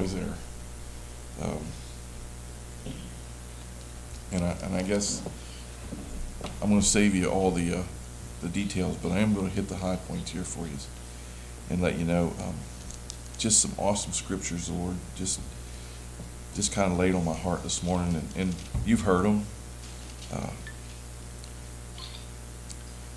always there. And I guess I'm going to save you all the details, but I am going to hit the high points here for you and let you know just some awesome scriptures the Lord just kind of laid on my heart this morning, and you've heard them.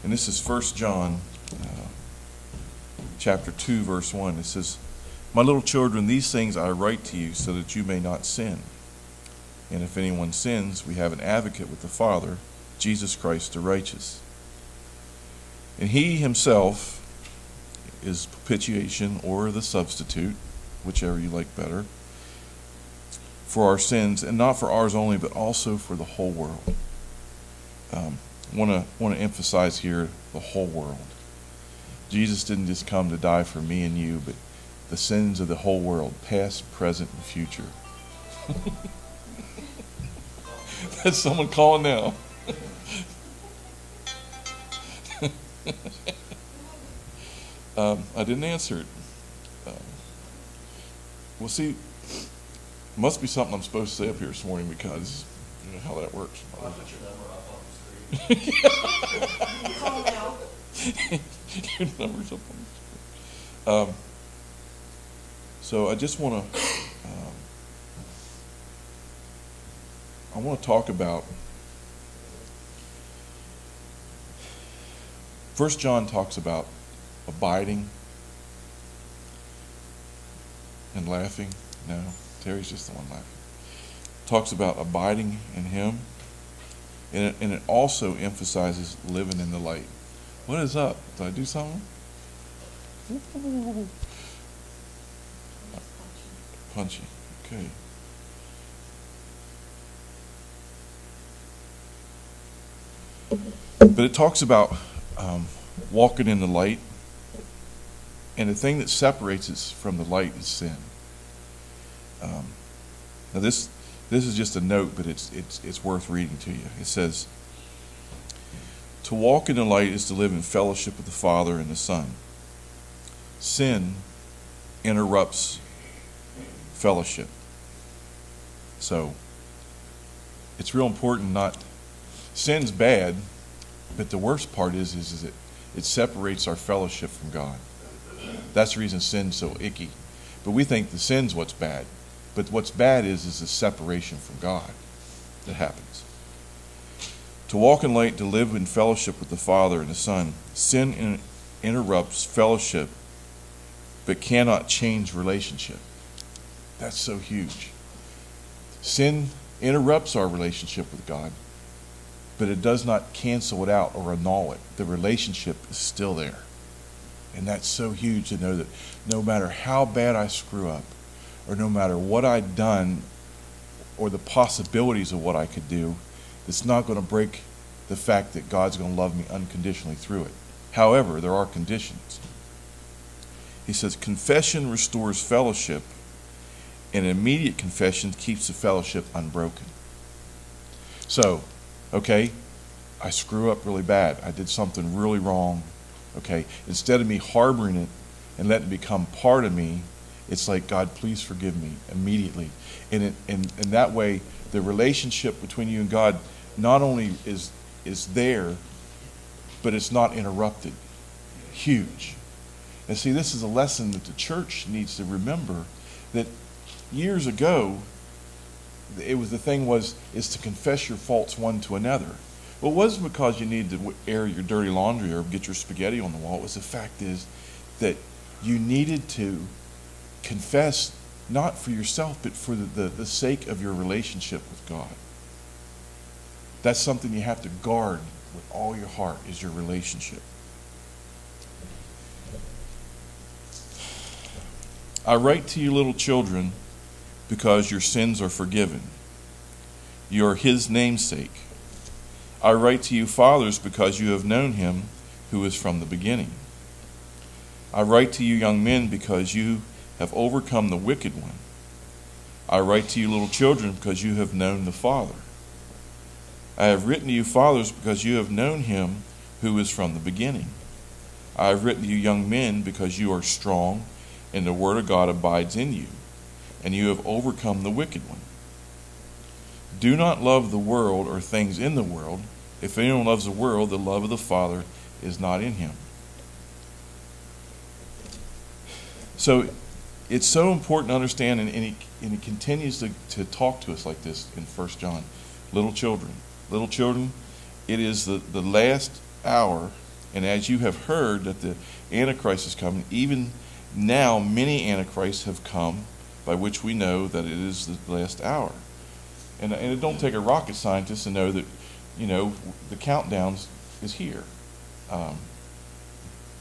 And this is 1 John chapter 2, verse 1. It says, "My little children, these things I write to you so that you may not sin. And if anyone sins, we have an advocate with the Father, Jesus Christ the righteous. And he himself is propitiation, or the substitute, whichever you like better, for our sins, and not for ours only, but also for the whole world." Want to emphasize here the whole world. Jesus didn't just come to die for me and you, but the sins of the whole world, past, present, and future. That's someone calling now. I didn't answer it. Well, see, must be something I'm supposed to say up here this morning, because you know how that works. I'll put your number up on the screen. Call now. Your number's up on the screen. So I just want to talk about 1 John talks about abiding and laughing. No, Terry's just the one laughing. Talks about abiding in him, and it also emphasizes living in the light. What is up? Did I do something? Punchy. Okay. But it talks about walking in the light, and the thing that separates us from the light is sin. Now this is just a note, but it's worth reading to you. It says, "To walk in the light is to live in fellowship with the Father and the Son. Sin interrupts fellowship." So it's real important. Not sin's bad, but the worst part is it separates our fellowship from God. That's the reason sin's so icky. But we think the sin's what's bad. But what's bad is the separation from God that happens. To walk in light, to live in fellowship with the Father and the Son. Sin interrupts fellowship, but cannot change relationship. That's so huge. Sin interrupts our relationship with God, but it does not cancel it out or annul it. The relationship is still there. And that's so huge to know that no matter how bad I screw up, or no matter what I've done, or the possibilities of what I could do, it's not going to break the fact that God's going to love me unconditionally through it. However, there are conditions. He says, confession restores fellowship, and immediate confession keeps the fellowship unbroken. So, okay, I screw up really bad. I did something really wrong. Okay, instead of me harboring it and letting it become part of me, it's like, God, please forgive me immediately. And that way, the relationship between you and God not only is there, but it's not interrupted. Huge. And see, this is a lesson that the church needs to remember, that years ago, the thing is to confess your faults one to another. Well, it wasn't because you needed to air your dirty laundry or get your spaghetti on the wall. It was the fact is that you needed to confess, not for yourself, but for the sake of your relationship with God. That's something you have to guard with all your heart, is your relationship. I write to you, little children, because your sins are forgiven. You are his namesake. I write to you, fathers, because you have known him who is from the beginning. I write to you, young men, because you have overcome the wicked one. I write to you, little children, because you have known the Father. I have written to you, fathers, because you have known him who is from the beginning. I have written to you, young men, because you are strong, and the word of God abides in you, and you have overcome the wicked one. Do not love the world or things in the world. If anyone loves the world, the love of the Father is not in him. So it's so important to understand, and he continues to talk to us like this in 1 John. Little children, it is the last hour, and as you have heard that the Antichrist is coming, even now many Antichrists have come, by which we know that it is the last hour. And it don't take a rocket scientist to know that, the countdown is here. And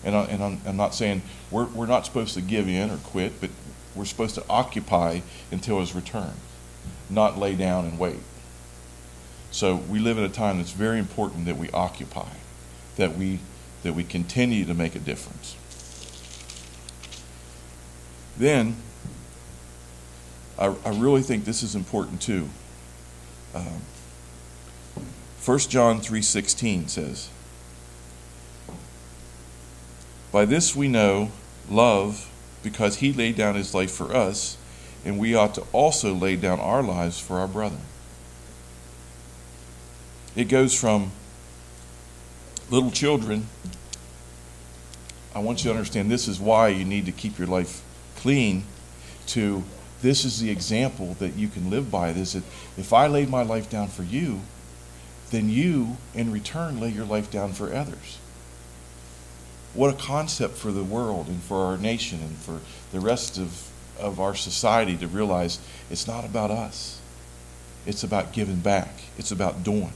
I'm not saying we're not supposed to give in or quit, but we're supposed to occupy until his return, not lay down and wait. So we live in a time that's very important that we occupy, that we continue to make a difference. Then, I really think this is important too. 1 John 3:16 says, "By this we know love, because he laid down his life for us, and we ought to also lay down our lives for our brother." It goes from little children, I want you to understand this is why you need to keep your life clean, to this is the example that you can live by. This is, if I laid my life down for you, then you in return lay your life down for others. What a concept for the world and for our nation and for the rest of our society to realize it's not about us. It's about giving back. It's about doing.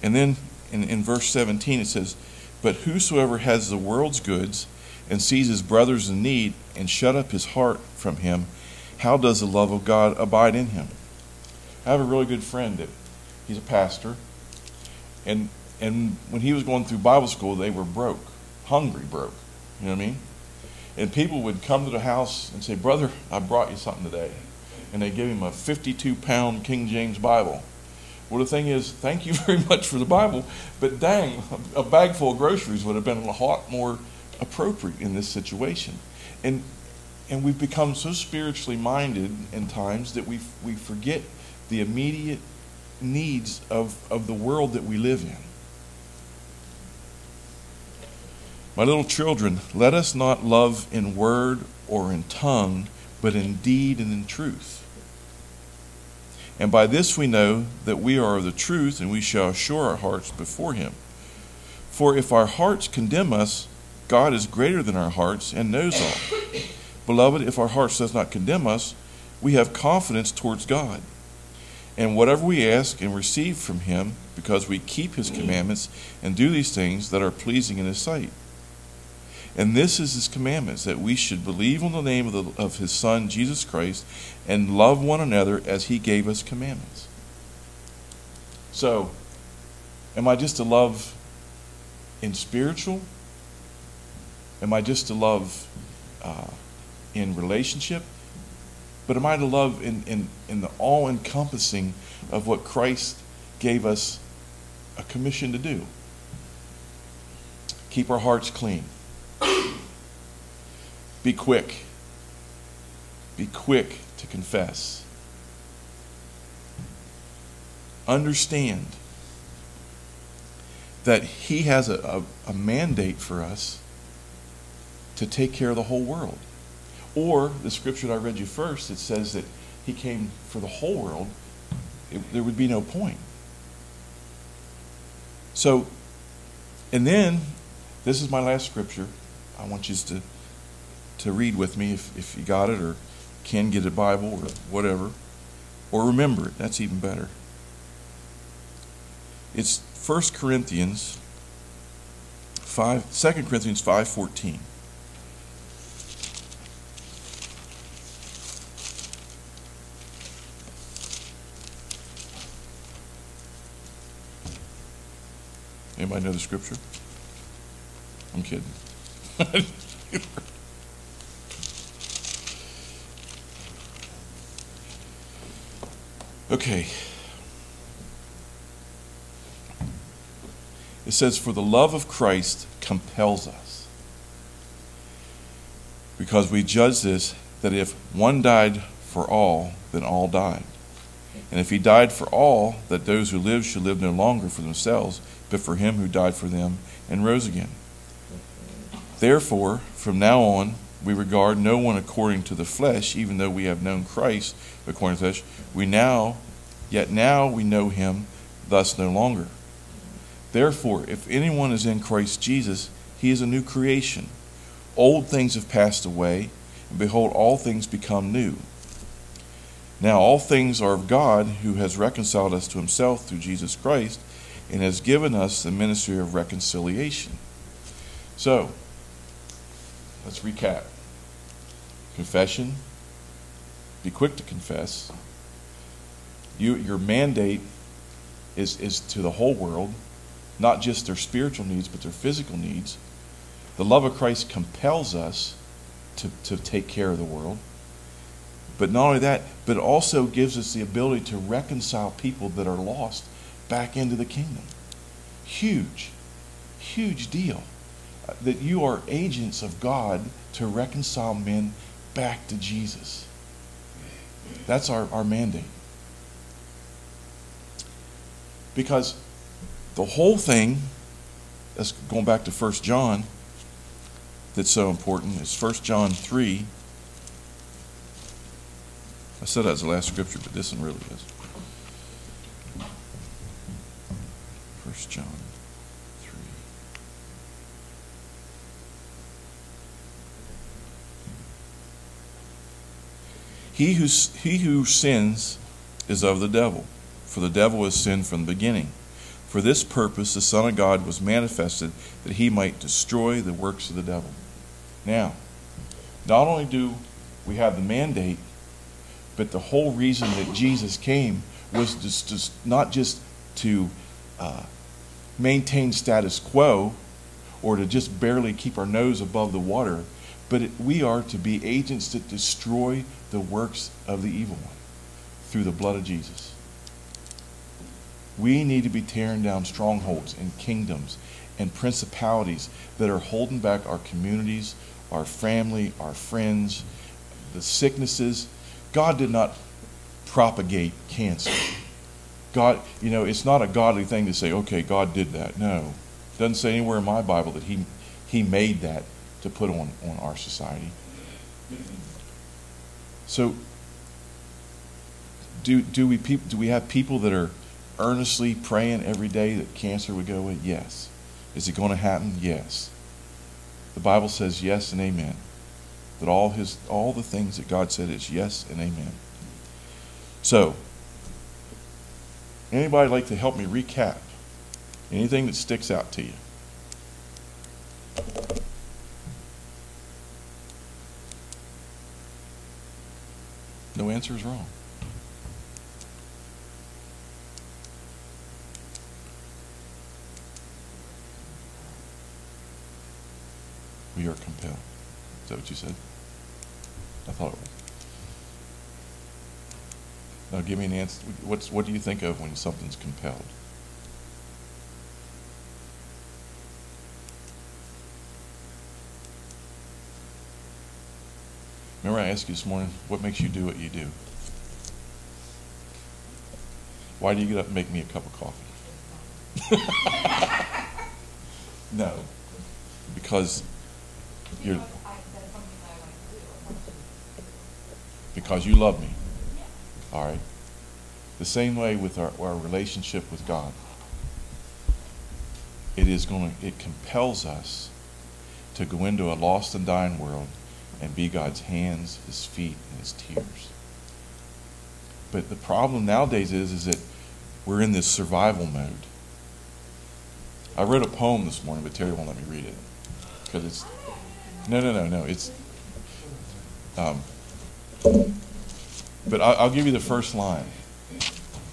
And then in verse 17 it says, "But whosoever has the world's goods and sees his brothers in need and shut up his heart from him, how does the love of God abide in him?" I have a really good friend that he's a pastor, and when he was going through Bible school, they were broke, hungry broke. You know what I mean? And people would come to the house and say, "Brother, I brought you something today," and they give him a 52-pound King James Bible. Well, the thing is, thank you very much for the Bible, but dang, a bag full of groceries would have been a lot more appropriate in this situation. And we've become so spiritually minded in times that we forget the immediate needs of the world that we live in. My little children, let us not love in word or in tongue, but in deed and in truth. And by this we know that we are of the truth, and we shall assure our hearts before him. For if our hearts condemn us, God is greater than our hearts and knows all. Beloved, if our hearts does not condemn us, we have confidence towards God. And whatever we ask and receive from him, because we keep his commandments and do these things that are pleasing in his sight. And this is his commandments, that we should believe on the name of his Son, Jesus Christ, and love one another as he gave us commandments. So, am I just to love in spiritual? Am I just to love in relationship? But am I to love in the all-encompassing of what Christ gave us a commission to do? Keep our hearts clean. Be quick. Be quick to confess. Understand that he has a mandate for us to take care of the whole world. Or the scripture that I read you first, it says that he came for the whole world. There would be no point. So, and then, this is my last scripture. I want you to read with me if you got it, or can get a Bible or whatever. Or remember it. That's even better. It's 2 Corinthians 5:14. Anybody know the scripture? I'm kidding. Okay. It says, "For the love of Christ compels us." Because we judge this, that if one died for all, then all died. And if he died for all, that those who live should live no longer for themselves, but for him who died for them and rose again. Therefore, from now on, we regard no one according to the flesh, even though we have known Christ according to the flesh. Yet now we know him thus no longer. Therefore, if anyone is in Christ Jesus, he is a new creation. Old things have passed away, and behold, all things become new. Now all things are of God, who has reconciled us to himself through Jesus Christ, and has given us the ministry of reconciliation. So, let's recap. Confession. Be quick to confess. Your mandate is to the whole world, not just their spiritual needs, but their physical needs. The love of Christ compels us to take care of the world. But not only that, but it also gives us the ability to reconcile people that are lost back into the kingdom. Huge, huge deal. That you are agents of God to reconcile men back to Jesus. That's our mandate. Because the whole thing, that's going back to 1 John, that's so important. It's 1 John 3. I said that was the last scripture, but this one really is. 1 John 3. He who sins is of the devil, for the devil has sinned from the beginning. For this purpose the Son of God was manifested, that he might destroy the works of the devil. Now, not only do we have the mandate, but the whole reason that Jesus came was just not just to maintain status quo or to just barely keep our nose above the water, but we are to be agents that destroy the works of the evil one through the blood of Jesus. We need to be tearing down strongholds and kingdoms and principalities that are holding back our communities, our family, our friends, the sicknesses. God did not propagate cancer. God, it's not a godly thing to say, okay, God did that. No. It doesn't say anywhere in my Bible that he made that to put on our society. So, do we have people that are earnestly praying every day that cancer would go away? Yes. Is it going to happen? Yes. The Bible says yes and amen. That all the things that God said is yes and amen. So, anybody like to help me recap? Anything that sticks out to you? No answer is wrong. We are compelled. Is that what you said? I thought it was. Now give me an answer. What do you think of when something's compelled? Remember I asked you this morning, what makes you do what you do? Why do you get up and make me a cup of coffee? No. Because because you love me. All right. The same way with our relationship with God. It compels us to go into a lost and dying world and be God's hands, his feet, and his tears. But the problem nowadays is that we're in this survival mode. I wrote a poem this morning, but Terry won't let me read it. Because it's... No. It's... but I'll give you the first line.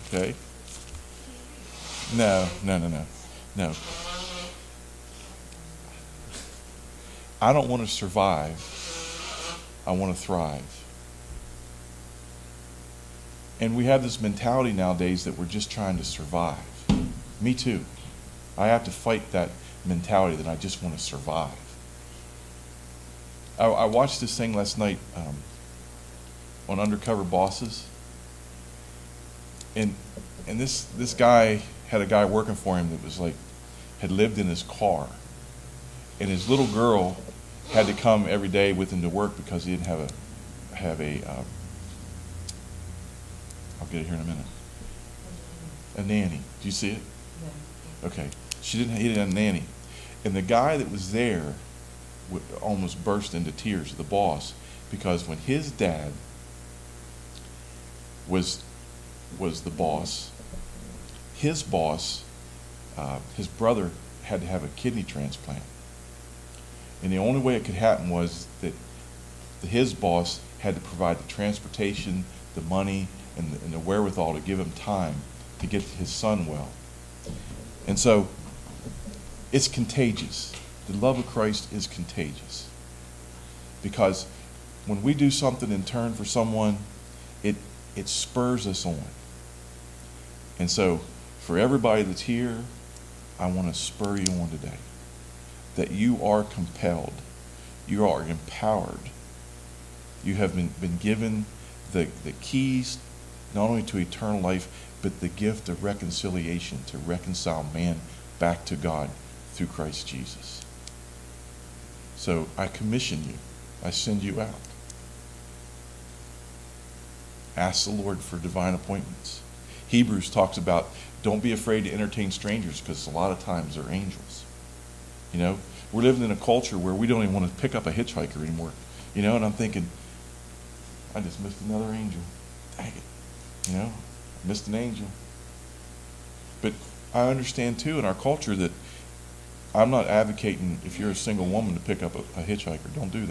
Okay? No. I don't want to survive. I want to thrive. And we have this mentality nowadays that we're just trying to survive. Me too. I have to fight that mentality that I just want to survive. I watched this thing last night on Undercover Bosses, and this guy had a guy working for him that was like had lived in his car, and his little girl had to come every day with him to work because he didn't have a I'll get it here in a minute. A nanny. Do you see it? Okay. He didn't have a nanny, and the guy that was there almost burst into tears, the boss, because when his dad was the boss, his boss, his brother had to have a kidney transplant, and the only way it could happen was that his boss had to provide the transportation, the money, and the wherewithal to give him time to get his son well. And so it's contagious. The love of Christ is contagious, because when we do something in turn for someone, it spurs us on. And so for everybody that's here, I want to spur you on today, that you are compelled, you are empowered, you have been given the keys not only to eternal life, but the gift of reconciliation, to reconcile man back to God through Christ Jesus. So I commission you. I send you out. Ask the Lord for divine appointments. Hebrews talks about don't be afraid to entertain strangers, because a lot of times they're angels. You know, we're living in a culture where we don't even want to pick up a hitchhiker anymore. You know, and I'm thinking, I just missed another angel. Dang it. You know, I missed an angel. But I understand too in our culture that I'm not advocating if you're a single woman to pick up a hitchhiker. Don't do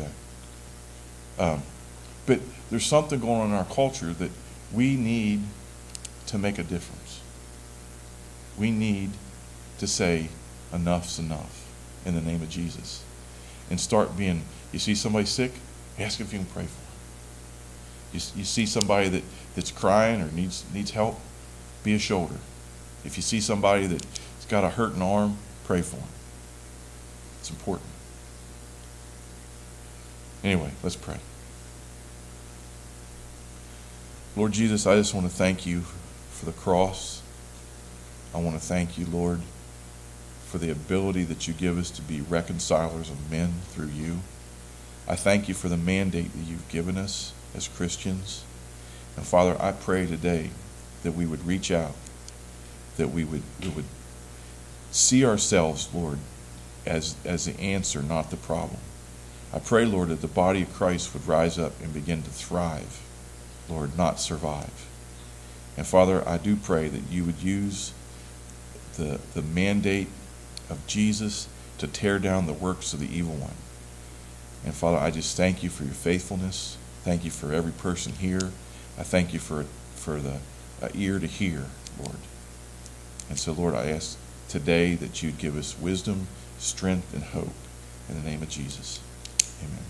that. But there's something going on in our culture that we need to make a difference. We need to say enough's enough in the name of Jesus, and start being, you see somebody sick, ask if you can pray for them. You see somebody that's crying or needs help, be a shoulder. If you see somebody that's got a hurting arm, pray for them. It's important. Anyway, let's pray. Lord Jesus, I just want to thank you for the cross. I want to thank you, Lord, for the ability that you give us to be reconcilers of men through you. I thank you for the mandate that you've given us as Christians. And Father, I pray today that we would reach out, that we would see ourselves, Lord, as the answer, not the problem. I pray, Lord, that the body of Christ would rise up and begin to thrive, Lord, not survive. And Father, I do pray that you would use the mandate of Jesus to tear down the works of the evil one. And Father, I just thank you for your faithfulness. Thank you for every person here. I thank you for the ear to hear, Lord. And so, Lord, I ask today that you'd give us wisdom, strength, and hope. In the name of Jesus. Amen.